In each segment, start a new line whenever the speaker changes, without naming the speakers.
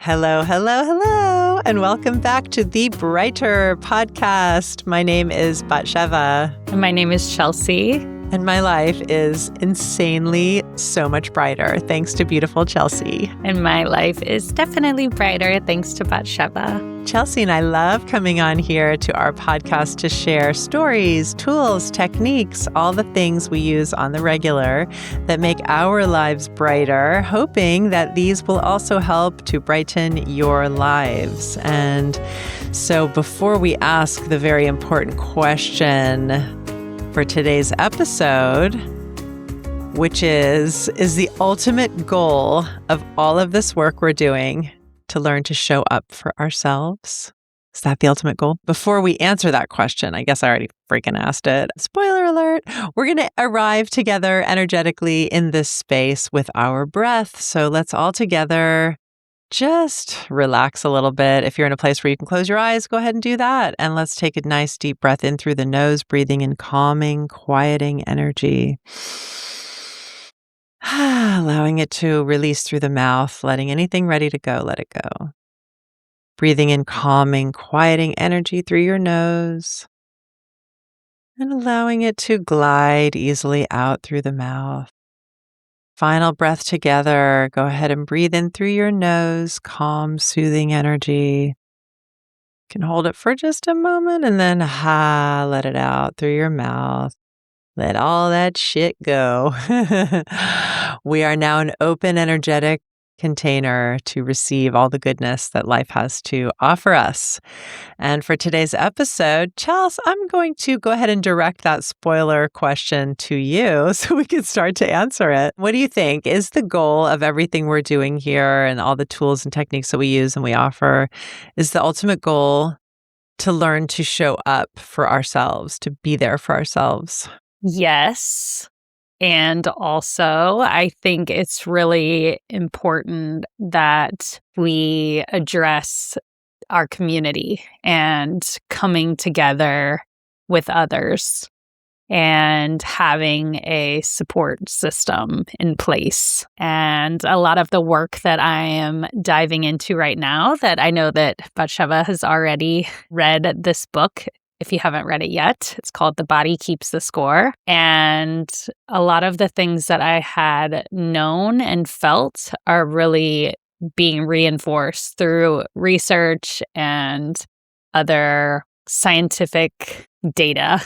Hello, hello, hello, and welcome back to the Brighter podcast. My name is BatSheva.
And my name is Chelsea.
And my life is insanely so much brighter, thanks to beautiful Chelsea.
And my life is definitely brighter, thanks to BatSheva.
Chelsea and I love coming on here to our podcast to share stories, tools, techniques, all the things we use on the regular that make our lives brighter, hoping that these will also help to brighten your lives. And so before we ask the very important question for today's episode, which is the ultimate goal of all of this work we're doing to learn to show up for ourselves? Is that the ultimate goal? Before we answer that question, I guess I already freaking asked it. Spoiler alert, we're going to arrive together energetically in this space with our breath. So let's all together just relax a little bit. If you're in a place where you can close your eyes, go ahead and do that. And let's take a nice deep breath in through the nose, breathing in calming, quieting energy. Allowing it to release through the mouth, letting anything ready to go, let it go. Breathing in calming, quieting energy through your nose. And allowing it to glide easily out through the mouth. Final breath together. Go ahead and breathe in through your nose, calm, soothing energy. You can hold it for just a moment and then let it out through your mouth. Let all that shit go. We are now an open, energetic container to receive all the goodness that life has to offer us. And for today's episode, Chels, I'm going to go ahead and direct that spoiler question to you so we can start to answer it. What do you think? Is the goal of everything we're doing here and all the tools and techniques that we use and we offer, is the ultimate goal to learn to show up for ourselves, to be there for ourselves?
Yes. And also, I think it's really important that we address our community and coming together with others and having a support system in place. And a lot of the work that I am diving into right now, that I know that BatSheva has already read this book. If you haven't read it yet, it's called The Body Keeps the Score. And a lot of the things that I had known and felt are really being reinforced through research and other scientific data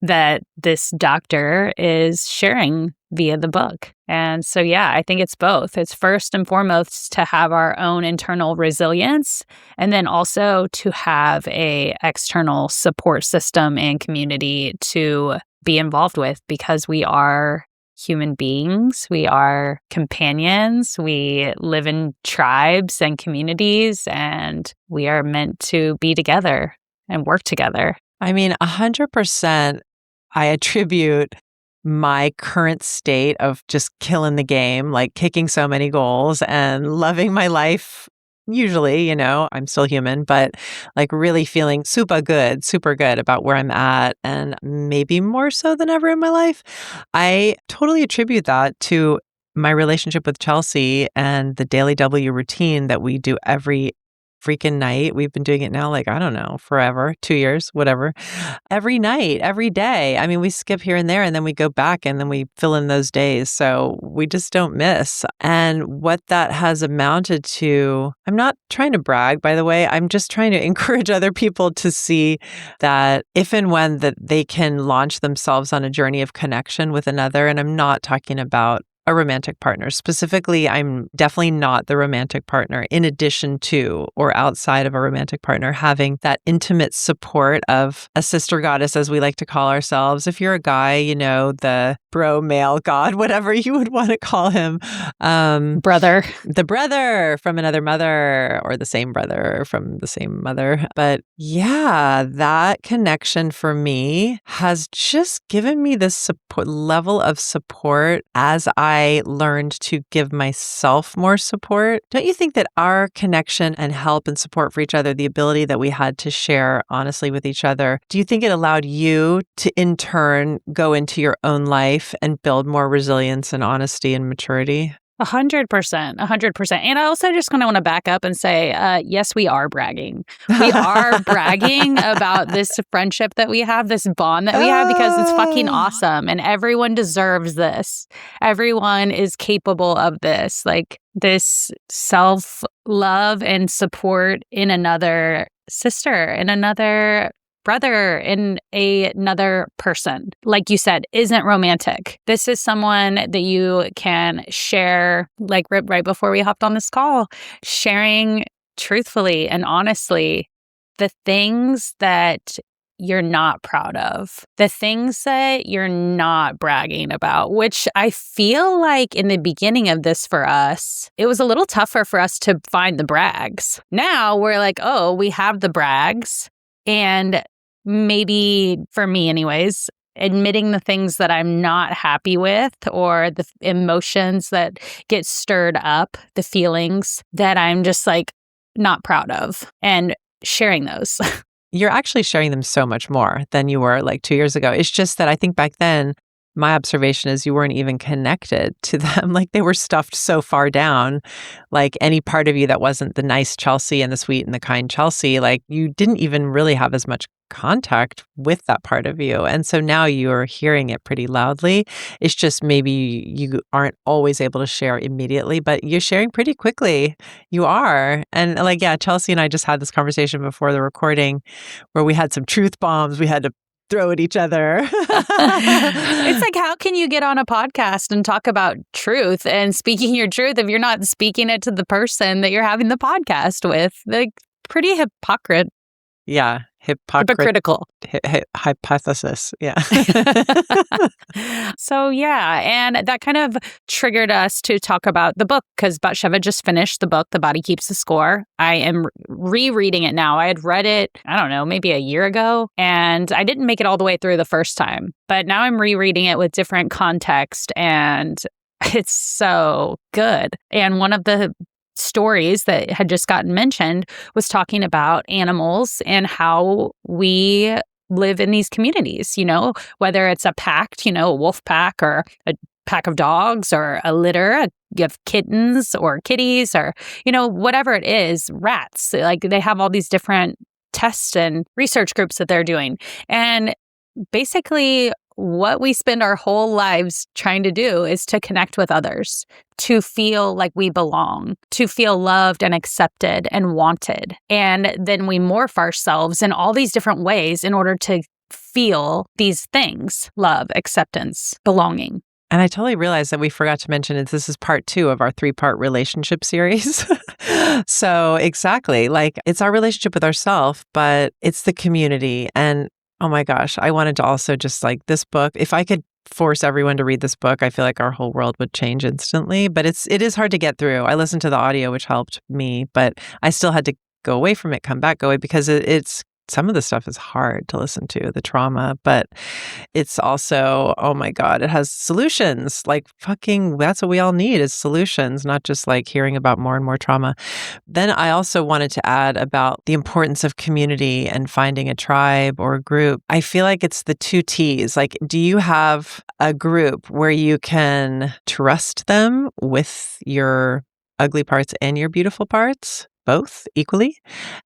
that this doctor is sharing via the book. And so, yeah, I think it's both. It's first and foremost to have our own internal resilience, and then also to have a external support system and community to be involved with, because we are human beings. We are companions. We live in tribes and communities, and we are meant to be together and work together.
I mean, 100% I attribute my current state of just killing the game, like kicking so many goals and loving my life. Usually, I'm still human, but like really feeling super good about where I'm at, and maybe more so than ever in my life. I totally attribute that to my relationship with Chelsea and the daily W routine that we do every freaking night. We've been doing it now, like, I don't know, forever, 2 years, whatever. Every night, every day. I mean, we skip here and there and then we go back and then we fill in those days. So we just don't miss. And what that has amounted to, I'm not trying to brag, by the way, I'm just trying to encourage other people to see that if and when that they can launch themselves on a journey of connection with another. And I'm not talking about a romantic partner. Specifically, I'm definitely not the romantic partner, in addition to or outside of a romantic partner, having that intimate support of a sister goddess, as we like to call ourselves. If you're a guy, the bro male god, whatever you would want to call him.
Brother.
The brother from another mother, or the same brother from the same mother. But yeah, that connection for me has just given me this level of support as I learned to give myself more support. Don't you think that our connection and help and support for each other, the ability that we had to share honestly with each other, do you think it allowed you to in turn go into your own life and build more resilience and honesty and maturity?
100%, 100%. And I also just kind of want to back up and say, yes, we are bragging. We are bragging about this friendship that we have, this bond that we have, because it's fucking awesome. And everyone deserves this. Everyone is capable of this. Like this self-love and support in another sister, in another brother, in another person, like you said, isn't romantic. This is someone that you can share, like right before we hopped on this call, sharing truthfully and honestly the things that you're not proud of, the things that you're not bragging about, which I feel like in the beginning of this for us, it was a little tougher for us to find the brags. Now we're like, oh, we have the brags. And maybe for me anyways, admitting the things that I'm not happy with or the emotions that get stirred up, the feelings that I'm just like not proud of, and sharing those.
You're actually sharing them so much more than you were like 2 years ago. It's just that I think back then, my observation is you weren't even connected to them. Like they were stuffed so far down, like any part of you that wasn't the nice Chelsea and the sweet and the kind Chelsea, like you didn't even really have as much contact with that part of you. And so now you're hearing it pretty loudly. It's just maybe you aren't always able to share immediately, but you're sharing pretty quickly. You are. And like, yeah, Chelsea and I just had this conversation before the recording where we had some truth bombs we had to throw at each other.
It's like, how can you get on a podcast and talk about truth and speaking your truth if you're not speaking it to the person that you're having the podcast with? Like, pretty hypocrite.
Yeah.
Hypocritical.
Hypothesis. Yeah.
So, yeah. And that kind of triggered us to talk about the book because BatSheva just finished the book, The Body Keeps the Score. I am rereading it now. I had read it, I don't know, maybe a year ago, and I didn't make it all the way through the first time. But now I'm rereading it with different context, and it's so good. And one of the stories that had just gotten mentioned was talking about animals and how we live in these communities, you know, whether it's a pack, you know, a wolf pack or a pack of dogs or a litter, you have kittens or kitties or, you know, whatever it is, rats, like they have all these different tests and research groups that they're doing. And basically what we spend our whole lives trying to do is to connect with others, to feel like we belong, to feel loved and accepted and wanted. And then we morph ourselves in all these different ways in order to feel these things: love, acceptance, belonging.
And I totally realized that we forgot to mention it. This is part 2 of our 3-part relationship series. So exactly, like it's our relationship with ourselves, but it's the community. And oh my gosh, I wanted to also just like this book, if I could force everyone to read this book, I feel like our whole world would change instantly. But it is hard to get through. I listened to the audio, which helped me, but I still had to go away from it, come back, go away, because it's some of the stuff is hard to listen to, the trauma, but it's also, oh my God, it has solutions. Like fucking, that's what we all need is solutions, not just like hearing about more and more trauma. Then I also wanted to add about the importance of community and finding a tribe or a group. I feel like it's the 2 T's. Like, do you have a group where you can trust them with your ugly parts and your beautiful parts? Both equally,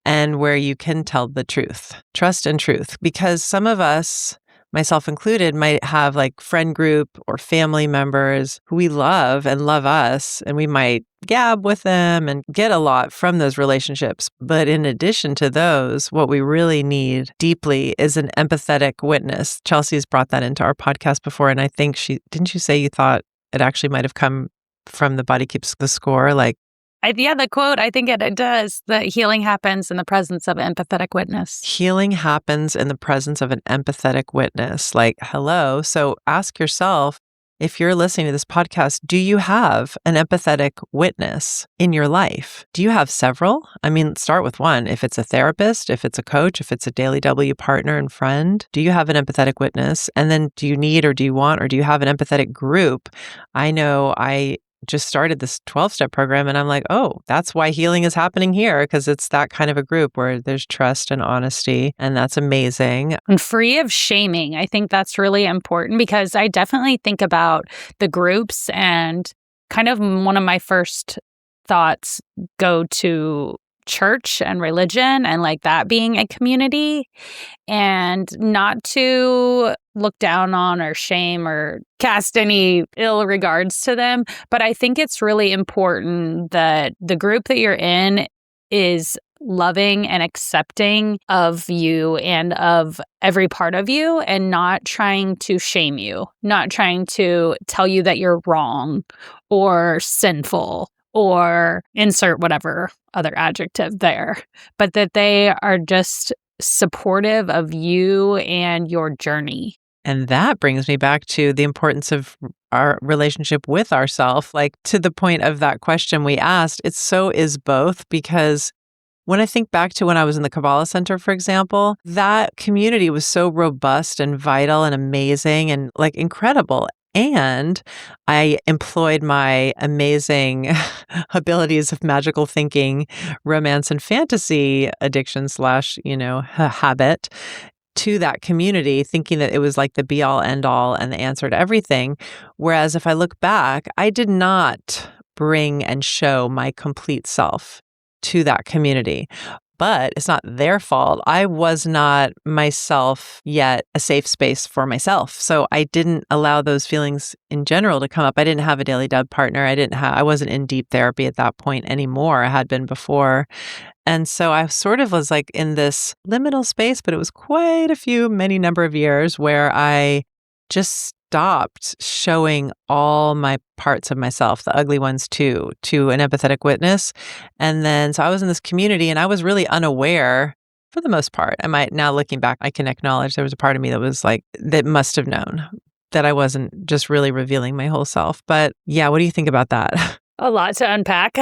and where you can tell the truth, trust and truth, because some of us, myself included, might have like friend group or family members who we love and love us, and we might gab with them and get a lot from those relationships. But in addition to those, what we really need deeply is an empathetic witness. Chelsea's brought that into our podcast before, and I think didn't you say you thought it actually might have come from The Body Keeps the Score? Like,
the quote, I think it does. The healing happens in the presence of an empathetic witness.
Healing happens in the presence of an empathetic witness. Like, hello. So ask yourself, if you're listening to this podcast, do you have an empathetic witness in your life? Do you have several? I mean, start with one. If it's a therapist, if it's a coach, if it's a daily W partner and friend, do you have an empathetic witness? And then do you need or do you want or do you have an empathetic group? I know I just started this 12-step program and I'm like, oh, that's why healing is happening here, because it's that kind of a group where there's trust and honesty, and that's amazing.
And free of shaming. I think that's really important because I definitely think about the groups and kind of one of my first thoughts go to church and religion and like that being a community, and not to look down on or shame or cast any ill regards to them. But I think it's really important that the group that you're in is loving and accepting of you and of every part of you, and not trying to shame you, not trying to tell you that you're wrong or sinful or insert whatever other adjective there, but that they are just supportive of you and your journey.
And that brings me back to the importance of our relationship with ourselves. Like, to the point of that question we asked, it's so is both, because when I think back to when I was in the Kabbalah Center, for example, that community was so robust and vital and amazing and like incredible. And I employed my amazing abilities of magical thinking, romance and fantasy addiction / habit to that community, thinking that it was like the be all end all and the answer to everything. Whereas if I look back, I did not bring and show my complete self to that community. But it's not their fault. I was not myself yet a safe space for myself. So I didn't allow those feelings in general to come up. I didn't have a daily dub partner. I wasn't in deep therapy at that point anymore. I had been before. And so I sort of was like in this liminal space, but it was quite many number of years where I just stopped showing all my parts of myself, the ugly ones too, to an empathetic witness. And then, so I was in this community and I was really unaware for the most part. Now looking back, I can acknowledge there was a part of me that was like, that must have known that I wasn't just really revealing my whole self. But yeah, what do you think about that?
A lot to unpack.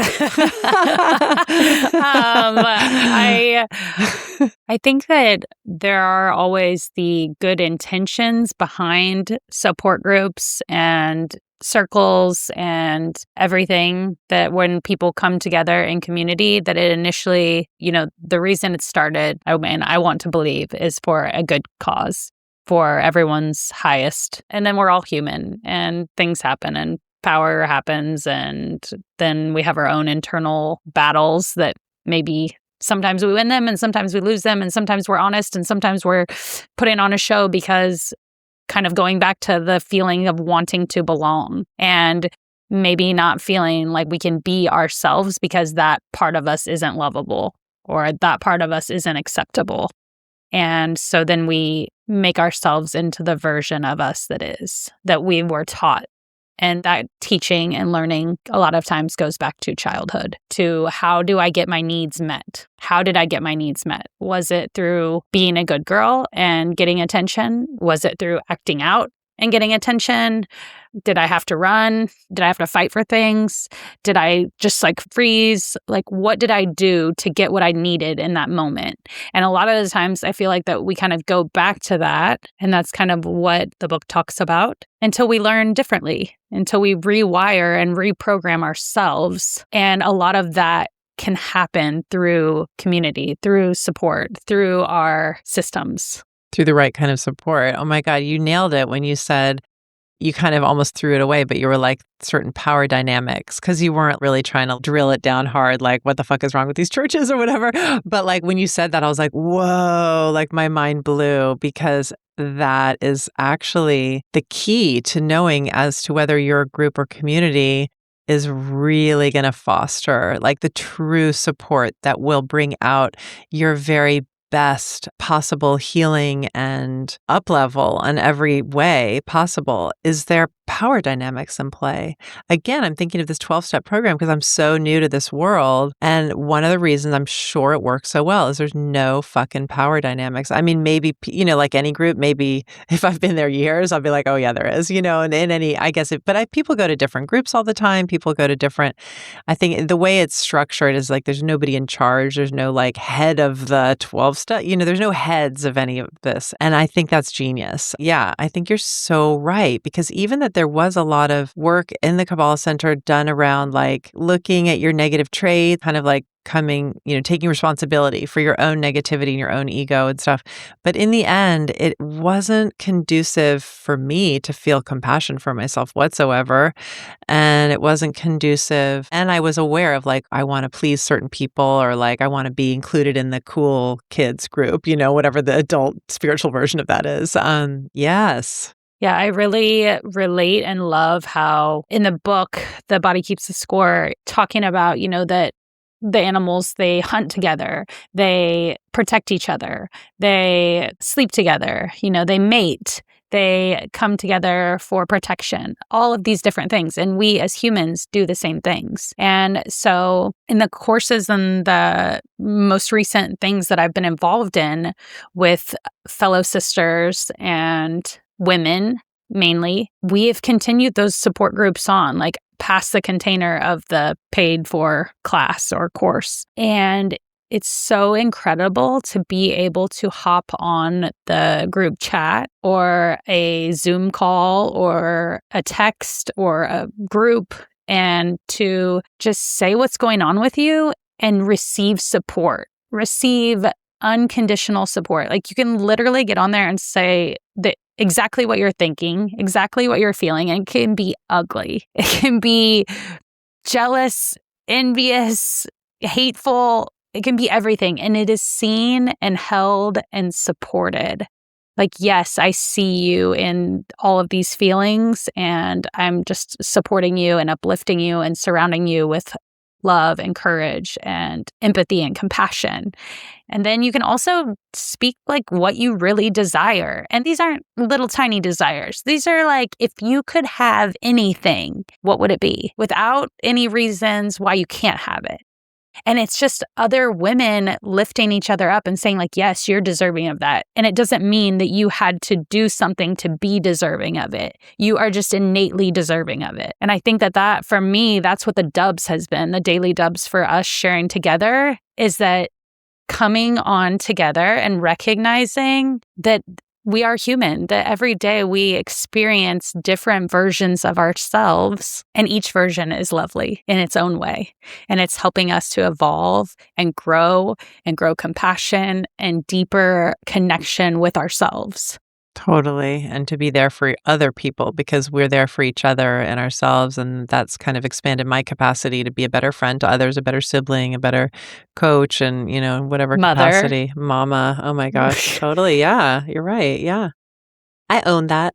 I think that there are always the good intentions behind support groups and circles and everything, that when people come together in community, that it initially, the reason it started, I want to believe, is for a good cause, for everyone's highest. And then we're all human and things happen and power happens, and then we have our own internal battles that maybe sometimes we win them and sometimes we lose them, and sometimes we're honest and sometimes we're putting on a show, because kind of going back to the feeling of wanting to belong and maybe not feeling like we can be ourselves because that part of us isn't lovable or that part of us isn't acceptable. And so then we make ourselves into the version of us that we were taught. And that teaching and learning a lot of times goes back to childhood, to how do I get my needs met? How did I get my needs met? Was it through being a good girl and getting attention? Was it through acting out and getting attention? Did I have to run? Did I have to fight for things? Did I just freeze? What did I do to get what I needed in that moment? And a lot of the times I feel like that we kind of go back to that. And that's kind of what the book talks about, until we learn differently, until we rewire and reprogram ourselves. And a lot of that can happen through community, through support, through our systems.
Through the right kind of support. Oh my God, you nailed it when you said, you kind of almost threw it away, but you were like certain power dynamics, because you weren't really trying to drill it down hard, like what the fuck is wrong with these churches or whatever. But like when you said that, I was like, whoa, like my mind blew, because that is actually the key to knowing as to whether your group or community is really going to foster like the true support that will bring out your very best possible healing and up level in every way possible. Is there power dynamics in play? Again, I'm thinking of this 12-step program because I'm so new to this world. And one of the reasons I'm sure it works so well is there's no fucking power dynamics. I mean, maybe, like any group, maybe if I've been there years, I'll be like, oh yeah, there is, and in any, I guess, people go to different groups all the time. People go to different, I think the way it's structured is like, there's nobody in charge. There's no like head of the 12 step, there's no heads of any of this. And I think that's genius. Yeah, I think you're so right, because even that there was a lot of work in the Kabbalah Center done around like looking at your negative traits, kind of like taking responsibility for your own negativity and your own ego and stuff. But in the end, it wasn't conducive for me to feel compassion for myself whatsoever. And it wasn't conducive. And I was aware of like, I want to please certain people, or like, I want to be included in the cool kids group, whatever the adult spiritual version of that is. Yes.
Yeah, I really relate and love how in the book, The Body Keeps the Score, talking about, that the animals, they hunt together, they protect each other, they sleep together, they mate, they come together for protection, all of these different things. And we as humans do the same things. And so in the courses and the most recent things that I've been involved in with fellow sisters and women, mainly, we have continued those support groups on, like past the container of the paid for class or course. And it's so incredible to be able to hop on the group chat or a Zoom call or a text or a group and to just say what's going on with you and receive support, receive unconditional support. Like you can literally get on there and say that exactly what you're thinking, exactly what you're feeling. And it can be ugly. It can be jealous, envious, hateful. It can be everything. And it is seen and held and supported. Like, yes, I see you in all of these feelings, and I'm just supporting you and uplifting you and surrounding you with love and courage and empathy and compassion. And then you can also speak like what you really desire. And these aren't little tiny desires. These are like, if you could have anything, what would it be? Without any reasons why you can't have it. And it's just other women lifting each other up and saying like, yes, you're deserving of that. And it doesn't mean that you had to do something to be deserving of it. You are just innately deserving of it. And I think that for me, that's what the dubs has been. The daily dubs for us sharing together is that coming on together and recognizing that we are human, that every day we experience different versions of ourselves, and each version is lovely in its own way. And it's helping us to evolve and grow compassion and deeper connection with ourselves.
Totally. And to be there for other people because we're there for each other and ourselves. And that's kind of expanded my capacity to be a better friend to others, a better sibling, a better coach, and, whatever
Mother.
capacity. Mama. Oh my gosh. Totally. Yeah. You're right. Yeah. I own that.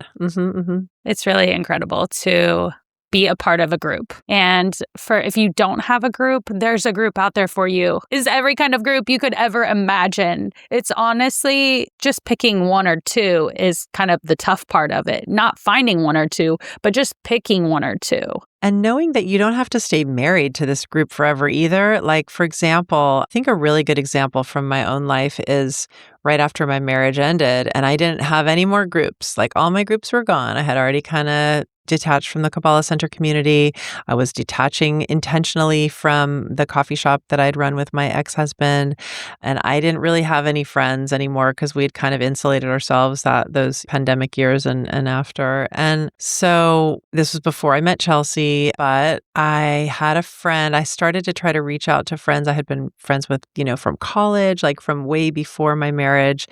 It's really incredible to be a part of a group. And if you don't have a group, there's a group out there for you. Is every kind of group you could ever imagine. It's honestly just picking one or two is kind of the tough part of it. Not finding one or two, but just picking one or two.
And knowing that you don't have to stay married to this group forever either. Like, for example, I think a really good example from my own life is right after my marriage ended and I didn't have any more groups. Like all my groups were gone. I had already kind of detached from the Kabbalah Center community. I was detaching intentionally from the coffee shop that I'd run with my ex-husband. And I didn't really have any friends anymore because we had kind of insulated ourselves those pandemic years and after. And so this was before I met Chelsea, but I had a friend. I started to try to reach out to friends I had been friends with, from college, like from way before my marriage.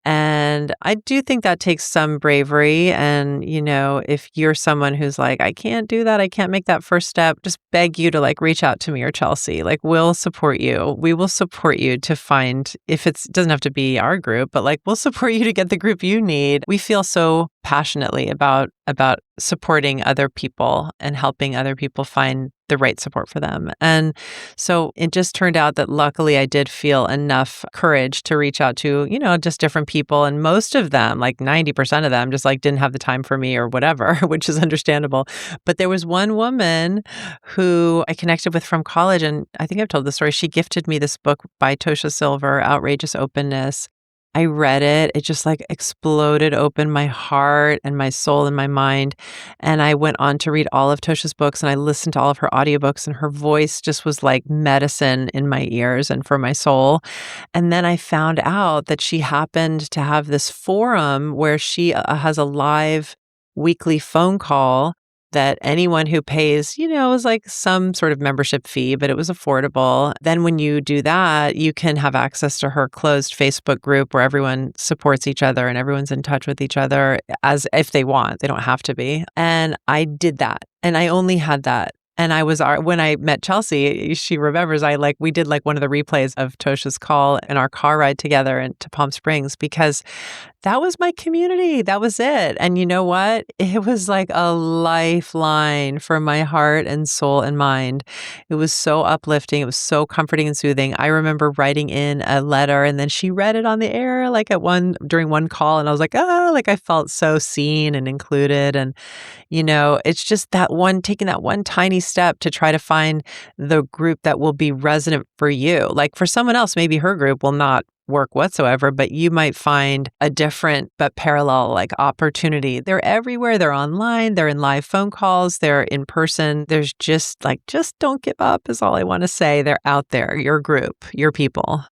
And I do think that takes some bravery. And, if you're someone who's like, I can't do that, I can't make that first step, just beg you to like reach out to me or Chelsea. Like, we'll support you. We will support you to find, if it doesn't have to be our group, but like, we'll support you to get the group you need. We feel so passionately about supporting other people and helping other people find the right support for them. And so it just turned out that luckily I did feel enough courage to reach out to, just different people. And most of them, like 90% of them, just like didn't have the time for me or whatever, which is understandable. But there was one woman who I connected with from college. And I think I've told the story. She gifted me this book by Tosha Silver, Outrageous Openness. I read it. It just like exploded open my heart and my soul and my mind. And I went on to read all of Tosha's books and I listened to all of her audiobooks, and her voice just was like medicine in my ears and for my soul. And then I found out that she happened to have this forum where she has a live weekly phone call that anyone who pays, it was like some sort of membership fee, but it was affordable. Then when you do that, you can have access to her closed Facebook group where everyone supports each other and everyone's in touch with each other as if they want. They don't have to be. And I did that. And I only had that. And when I met Chelsea, she remembers we did like one of the replays of Tosha's call in our car ride together to Palm Springs because that was my community. That was it. And you know what? It was like a lifeline for my heart and soul and mind. It was so uplifting. It was so comforting and soothing. I remember writing in a letter and then she read it on the air during one call. And I was like, I felt so seen and included. And it's just taking that one tiny step to try to find the group that will be resonant for you. Like for someone else, maybe her group will not work whatsoever, but you might find a different but parallel opportunity. They're everywhere. They're online. They're in live phone calls. They're in person. There's just don't give up is all I want to say. They're out there, your group, your people.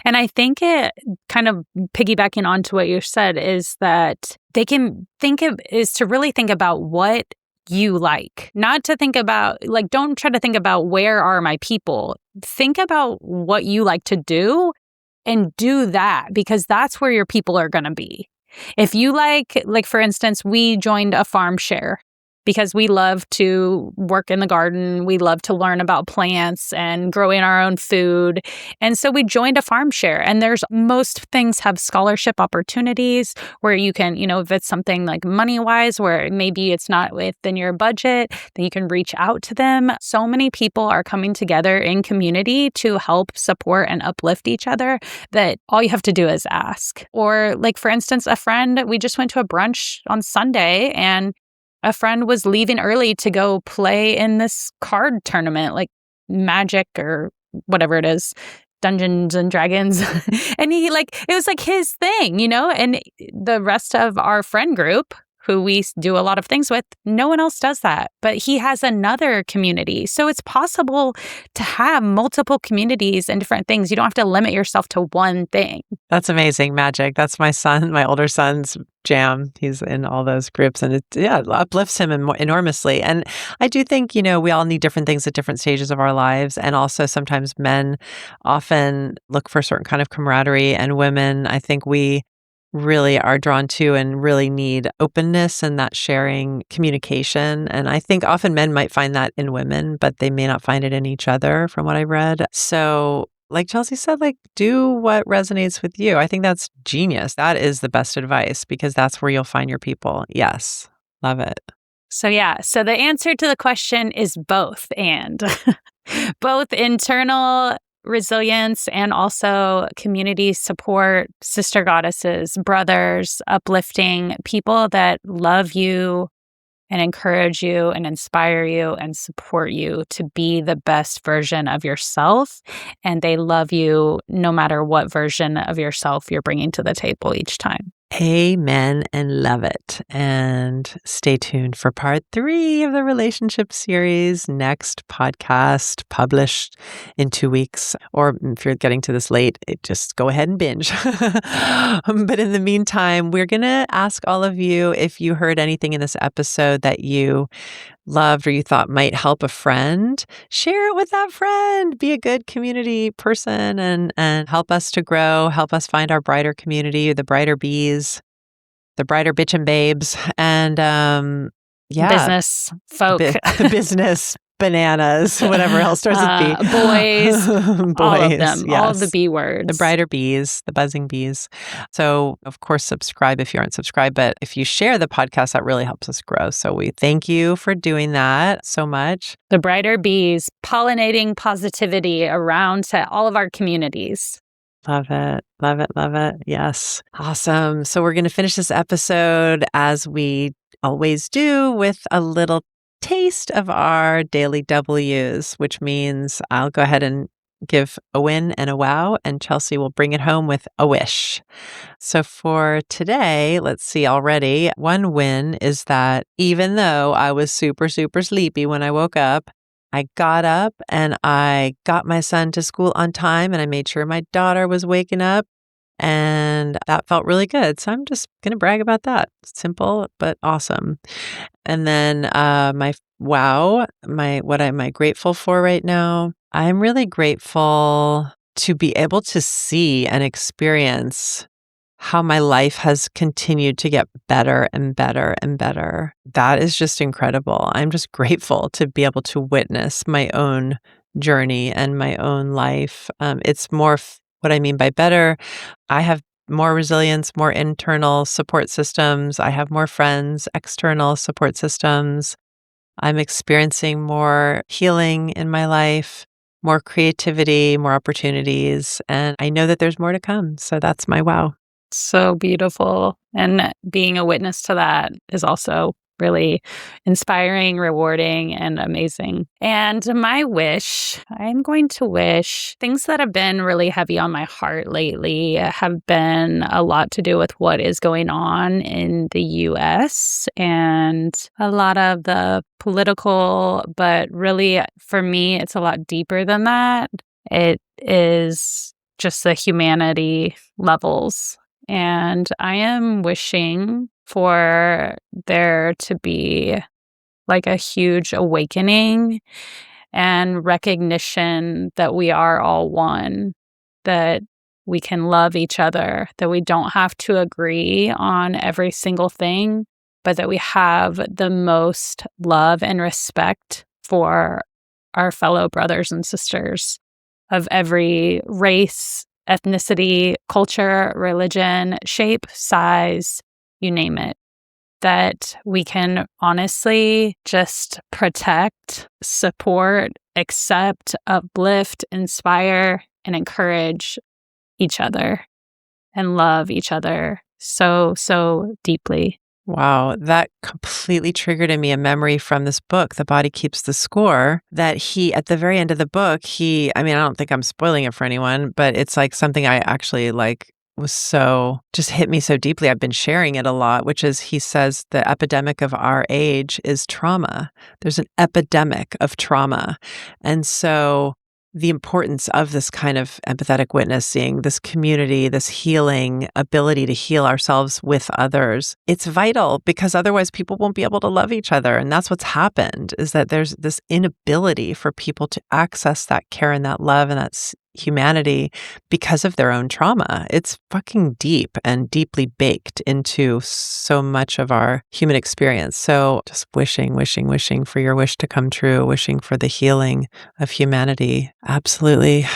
And I think it kind of piggybacking onto what you said is that they can to really think about what you like, not to think about, don't try to think about where are my people. Think about what you like to do and do that because that's where your people are going to be. If you like for instance, we joined a farm share because we love to work in the garden. We love to learn about plants and growing our own food. And so we joined a farm share. And most things have scholarship opportunities where you can, if it's something like money-wise, where maybe it's not within your budget, then you can reach out to them. So many people are coming together in community to help support and uplift each other that all you have to do is ask. Or for instance, a friend, we just went to a brunch on Sunday and a friend was leaving early to go play in this card tournament, like Magic or whatever it is, Dungeons and Dragons. And he it was his thing, and the rest of our friend group, who we do a lot of things with, no one else does that. But he has another community. So it's possible to have multiple communities and different things. You don't have to limit yourself to one thing.
That's amazing. Magic. That's my older son's jam. He's in all those groups and it uplifts him enormously. And I do think, we all need different things at different stages of our lives. And also sometimes men often look for a certain kind of camaraderie, and women, I think we really are drawn to and really need openness and that sharing communication. And I think often men might find that in women, but they may not find it in each other from what I read. So like Chelsea said, do what resonates with you. I think that's genius. That is the best advice because that's where you'll find your people. Yes. Love it.
So the answer to the question is both and both internal resilience and also community support, sister goddesses, brothers, uplifting people that love you and encourage you and inspire you and support you to be the best version of yourself. And they love you no matter what version of yourself you're bringing to the table each time.
Amen and love it. And stay tuned for part 3 of the relationship series, next podcast published in 2 weeks. Or if you're getting to this late, just go ahead and binge. But in the meantime, we're going to ask all of you if you heard anything in this episode that you loved or you thought might help a friend, share it with that friend. Be a good community person and help us to grow, help us find our brighter community, the brighter bees, the brighter bitchin' babes, and
business folk,
the business bananas, whatever else starts with B.
Boys, all of them,
yes.
all of the B words.
The brighter bees, the buzzing bees. So, of course, subscribe if you aren't subscribed. But if you share the podcast, that really helps us grow. So we thank you for doing that so much.
The brighter bees pollinating positivity around to all of our communities.
Love it. Love it. Love it. Yes. Awesome. So we're going to finish this episode as we always do with a little taste of our daily W's, which means I'll go ahead and give a win and a wow, and Chelsea will bring it home with a wish. So for today, let's see already, one win is that even though I was super, super sleepy when I woke up, I got up and I got my son to school on time and I made sure my daughter was waking up. And that felt really good. So I'm just going to brag about that. Simple, but awesome. And then what am I grateful for right now? I'm really grateful to be able to see and experience how my life has continued to get better and better and better. That is just incredible. I'm just grateful to be able to witness my own journey and my own life. It's more what I mean by better. I have more resilience, more internal support systems. I have more friends, external support systems. I'm experiencing more healing in my life, more creativity, more opportunities. And I know that there's more to come. So that's my wow.
So beautiful. And being a witness to that is also really inspiring, rewarding, and amazing. And my wish, I'm going to wish things that have been really heavy on my heart lately have been a lot to do with what is going on in the US and a lot of the political, but really for me, it's a lot deeper than that. It is just the humanity levels. And I am wishing for there to be like a huge awakening and recognition that we are all one, that we can love each other, that we don't have to agree on every single thing, but that we have the most love and respect for our fellow brothers and sisters of every race, ethnicity, culture, religion, shape, size, you name it. That we can honestly just protect, support, accept, uplift, inspire, and encourage each other and love each other so, so deeply.
Wow, that completely triggered in me a memory from this book, The Body Keeps the Score, that at the very end of the book, I don't think I'm spoiling it for anyone, but it's like something I actually just hit me so deeply. I've been sharing it a lot, which is he says the epidemic of our age is trauma. There's an epidemic of trauma. And so the importance of this kind of empathetic witnessing, this community, this healing ability to heal ourselves with others. It's vital because otherwise people won't be able to love each other. And that's what's happened, is that there's this inability for people to access that care and that love and that humanity because of their own trauma. It's fucking deep and deeply baked into so much of our human experience. So just wishing for your wish to come true, wishing for the healing of humanity. Absolutely.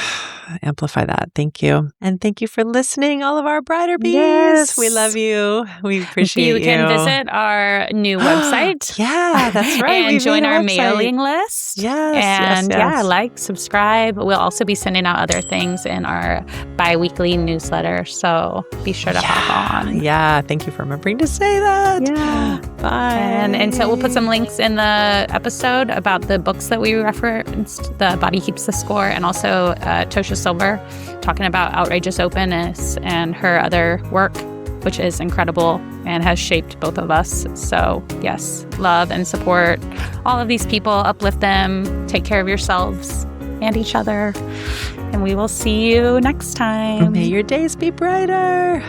Amplify that. Thank you. And thank you for listening, all of our Brighter Bees.
Yes.
We love you. We appreciate you.
You can visit our new website.
Yeah, that's right.
And join our mailing list.
Yes.
And subscribe. We'll also be sending out other things in our bi-weekly newsletter. So be sure to hop on.
Yeah. Thank you for remembering to say that.
Yeah.
Bye.
And so we'll put some links in the episode about the books that we referenced, The Body Keeps the Score, and also Tosha Silver talking about outrageous openness and her other work, which is incredible and has shaped both of us. So yes, love and support all of these people, uplift them, take care of yourselves and each other. And we will see you next time.
May your days be brighter.